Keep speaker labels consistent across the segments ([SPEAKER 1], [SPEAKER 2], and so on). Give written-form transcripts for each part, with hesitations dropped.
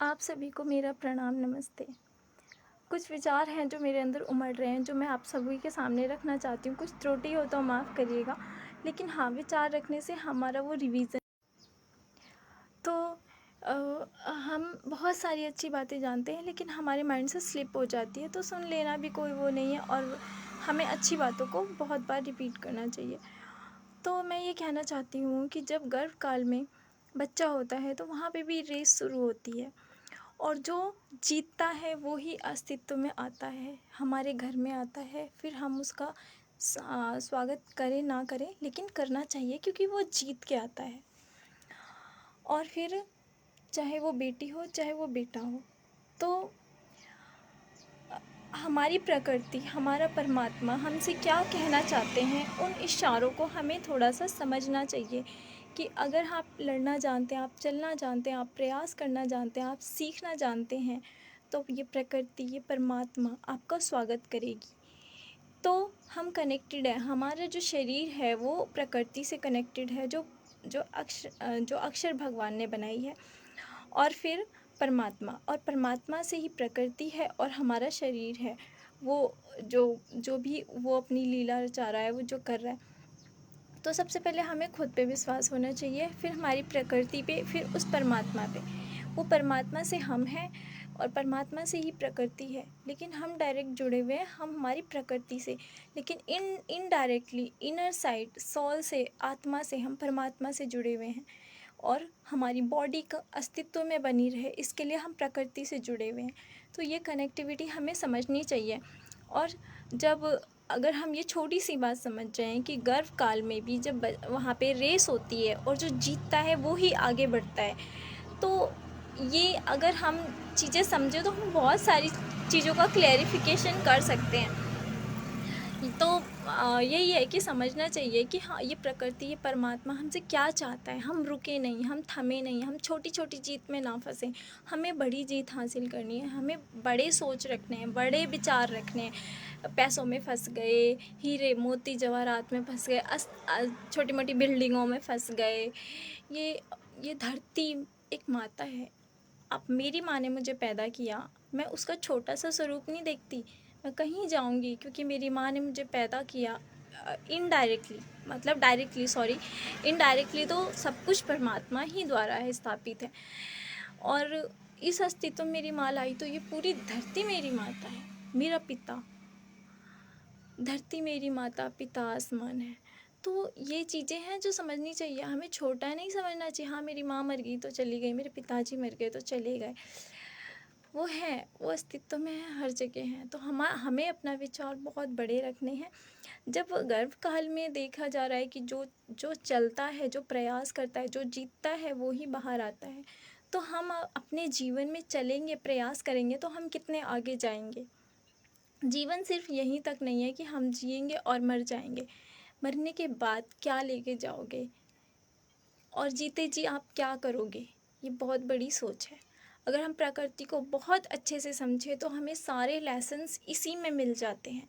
[SPEAKER 1] आप सभी को मेरा प्रणाम नमस्ते। कुछ विचार हैं जो मेरे अंदर उमड़ रहे हैं, जो मैं आप सभी के सामने रखना चाहती हूँ। कुछ त्रुटि हो तो माफ़ करिएगा, लेकिन हाँ, विचार रखने से हमारा वो रिवीज़न तो हम बहुत सारी अच्छी बातें जानते हैं, लेकिन हमारे माइंड से स्लिप हो जाती है, तो सुन लेना भी कोई वो नहीं है और हमें अच्छी बातों को बहुत बार रिपीट करना चाहिए। तो मैं ये कहना चाहती हूँ कि जब गर्भकाल में बच्चा होता है, तो वहाँ पे भी रेस शुरू होती है और जो जीतता है वो ही अस्तित्व में आता है, हमारे घर में आता है। फिर हम उसका स्वागत करें ना करें, लेकिन करना चाहिए क्योंकि वो जीत के आता है। और फिर चाहे वो बेटी हो चाहे वो बेटा हो, तो हमारी प्रकृति, हमारा परमात्मा हमसे क्या कहना चाहते हैं, उन इशारों को हमें थोड़ा सा समझना चाहिए कि अगर आप लड़ना जानते हैं, आप चलना जानते हैं, आप प्रयास करना जानते हैं, आप सीखना जानते हैं, तो ये प्रकृति, ये परमात्मा आपका स्वागत करेगी। तो हम कनेक्टेड हैं, हमारा जो शरीर है वो प्रकृति से कनेक्टेड है, जो अक्षर भगवान ने बनाई है। और फिर परमात्मा, और परमात्मा से ही प्रकृति है और हमारा शरीर है। वो जो जो भी वो अपनी लीला रचा रहा है, वो जो कर रहा है, तो सबसे पहले हमें खुद पे विश्वास होना चाहिए, फिर हमारी प्रकृति पे, फिर उस परमात्मा पे। वो परमात्मा से हम हैं और परमात्मा से ही प्रकृति है, लेकिन हम डायरेक्ट जुड़े हुए हैं हम हमारी प्रकृति से, लेकिन इनडायरेक्टली इनर साइड सोल से, आत्मा से हम परमात्मा से जुड़े हुए हैं। और हमारी बॉडी का अस्तित्व में बनी रहे, इसके लिए हम प्रकृति से जुड़े हुए हैं। तो ये कनेक्टिविटी हमें समझनी चाहिए। और जब अगर हम ये छोटी सी बात समझ जाएं कि गर्भ काल में भी जब वहाँ पे रेस होती है और जो जीतता है वो ही आगे बढ़ता है, तो ये अगर हम चीज़ें समझें तो हम बहुत सारी चीज़ों का क्लैरिफिकेशन कर सकते हैं। तो यही है कि समझना चाहिए कि हाँ, ये प्रकृति, ये परमात्मा हमसे क्या चाहता है। हम रुके नहीं, हम थमे नहीं, हम छोटी छोटी जीत में ना फंसें, हमें बड़ी जीत हासिल करनी है, हमें बड़े सोच रखने हैं, बड़े विचार रखने हैं। पैसों में फंस गए, हीरे मोती जवाहरात में फंस गए, छोटी मोटी बिल्डिंगों में फंस गए। ये धरती एक माता है। अब मेरी माँ ने मुझे पैदा किया, मैं उसका छोटा सा स्वरूप नहीं देखती। मैं कहीं जाऊंगी क्योंकि मेरी माँ ने मुझे पैदा किया। इनडायरेक्टली, मतलब डायरेक्टली सॉरी, इनडायरेक्टली तो सब कुछ परमात्मा ही द्वारा है, स्थापित है। और इस अस्तित्व में मेरी माँ लाई, तो ये पूरी धरती मेरी माता है, मेरा पिता। धरती मेरी माता, पिता आसमान है। तो ये चीज़ें हैं जो समझनी चाहिए, हमें छोटा नहीं समझना चाहिए। हाँ, मेरी माँ मर गई तो चली गई, मेरे पिताजी मर गए तो चले गए, वो हैं, वो अस्तित्व में है, हर जगह हैं। तो हमें अपना विचार बहुत बड़े रखने हैं। जब गर्भकाल में देखा जा रहा है कि जो जो चलता है, जो प्रयास करता है, जो जीतता है, वो ही बाहर आता है। तो हम अपने जीवन में चलेंगे, प्रयास करेंगे, तो हम कितने आगे जाएंगे। जीवन सिर्फ यहीं तक नहीं है कि हम जिएंगे और मर जाएंगे। मरने के बाद क्या लेके जाओगे और जीते जी आप क्या करोगे, ये बहुत बड़ी सोच है। अगर हम प्रकृति को बहुत अच्छे से समझें तो हमें सारे लेसन्स इसी में मिल जाते हैं।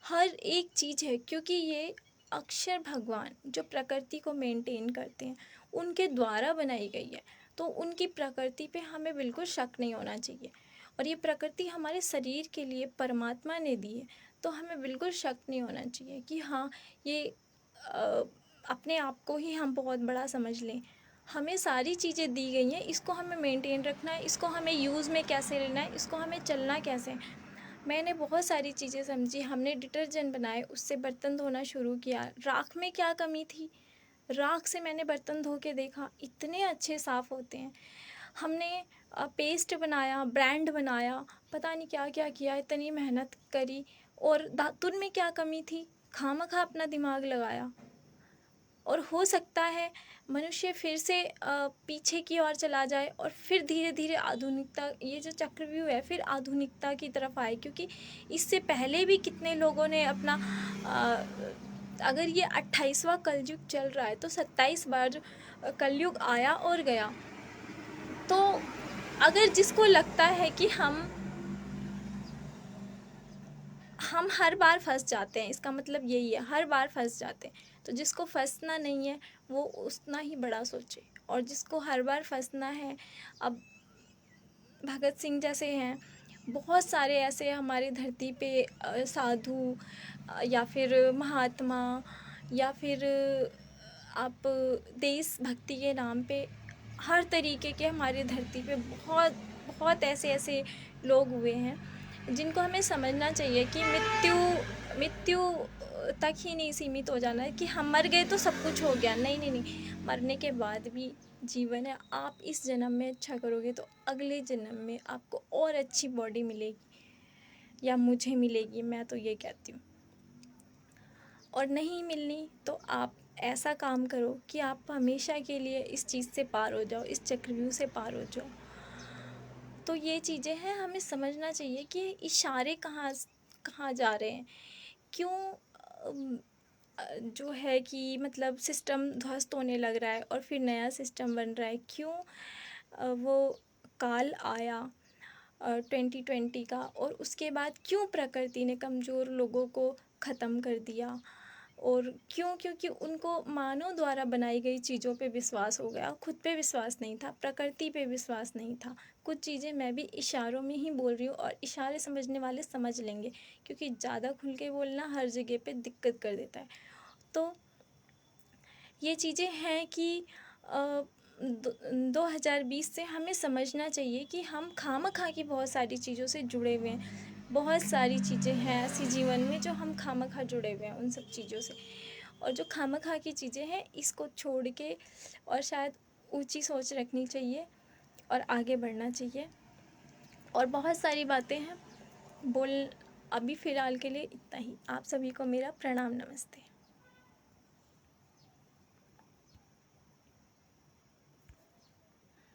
[SPEAKER 1] हर एक चीज़ है, क्योंकि ये अक्षर भगवान जो प्रकृति को मेंटेन करते हैं, उनके द्वारा बनाई गई है। तो उनकी प्रकृति पे हमें बिल्कुल शक नहीं होना चाहिए। और ये प्रकृति हमारे शरीर के लिए परमात्मा ने दी है, तो हमें बिल्कुल शक नहीं होना चाहिए कि हाँ, ये अपने आप को ही हम बहुत बड़ा समझ लें। हमें सारी चीज़ें दी गई हैं, इसको हमें मेंटेन रखना है, इसको हमें यूज़ में कैसे लेना है, इसको हमें चलना कैसे है। मैंने बहुत सारी चीज़ें समझी, हमने डिटर्जेंट बनाए, उससे बर्तन धोना शुरू किया। राख में क्या कमी थी, राख से मैंने बर्तन धो के देखा, इतने अच्छे साफ़ होते हैं। हमने पेस्ट बनाया, ब्रांड बनाया, पता नहीं क्या क्या किया, इतनी मेहनत करी। और दातुन में क्या कमी थी, खामखा अपना दिमाग लगाया। और हो सकता है मनुष्य फिर से पीछे की ओर चला जाए और फिर धीरे धीरे आधुनिकता, ये जो चक्रव्यूह है, फिर आधुनिकता की तरफ आए। क्योंकि इससे पहले भी कितने लोगों ने अपना अगर ये 28वां कलयुग चल रहा है, तो 27 बार कलयुग आया और गया। तो अगर जिसको लगता है कि हम हर बार फंस जाते हैं, इसका मतलब यही है, हर बार फंस जाते हैं। तो जिसको फंसना नहीं है वो उतना ही बड़ा सोचे, और जिसको हर बार फंसना है, अब भगत सिंह जैसे हैं, बहुत सारे ऐसे हमारे धरती पे साधु या फिर महात्मा या फिर आप देशभक्ति के नाम पे हर तरीके के हमारे धरती पे बहुत बहुत ऐसे ऐसे लोग हुए हैं जिनको हमें समझना चाहिए कि मृत्यु मृत्यु तक ही नहीं सीमित हो जाना है कि हम मर गए तो सब कुछ हो गया। नहीं नहीं नहीं, मरने के बाद भी जीवन है। आप इस जन्म में अच्छा करोगे तो अगले जन्म में आपको और अच्छी बॉडी मिलेगी या मुझे मिलेगी, मैं तो ये कहती हूँ। और नहीं मिलनी तो आप ऐसा काम करो कि आप हमेशा के लिए इस चीज़ से पार हो जाओ, इस चक्रव्यूह से पार हो जाओ। तो ये चीज़ें हैं, हमें समझना चाहिए कि इशारे कहाँ कहाँ जा रहे हैं, क्यों जो है कि मतलब सिस्टम ध्वस्त होने लग रहा है और फिर नया सिस्टम बन रहा है, क्यों वो काल आया 2020 का, और उसके बाद क्यों प्रकृति ने कमज़ोर लोगों को ख़त्म कर दिया, और क्यों, क्योंकि उनको मानव द्वारा बनाई गई चीज़ों पे विश्वास हो गया, खुद पे विश्वास नहीं था, प्रकृति पे विश्वास नहीं था। कुछ चीज़ें मैं भी इशारों में ही बोल रही हूँ और इशारे समझने वाले समझ लेंगे, क्योंकि ज़्यादा खुल के बोलना हर जगह पे दिक्कत कर देता है। तो ये चीज़ें हैं कि 2020 से हमें समझना चाहिए कि हम खामखा की बहुत सारी चीज़ों से जुड़े हुए हैं। बहुत सारी चीज़ें हैं ऐसी जीवन में जो हम खामखा जुड़े हुए हैं उन सब चीज़ों से, और जो खामखा की चीज़ें हैं इसको छोड़ के और शायद ऊंची सोच रखनी चाहिए और आगे बढ़ना चाहिए। और बहुत सारी बातें हैं बोल, अभी फ़िलहाल के लिए इतना ही। आप सभी को मेरा प्रणाम, नमस्ते।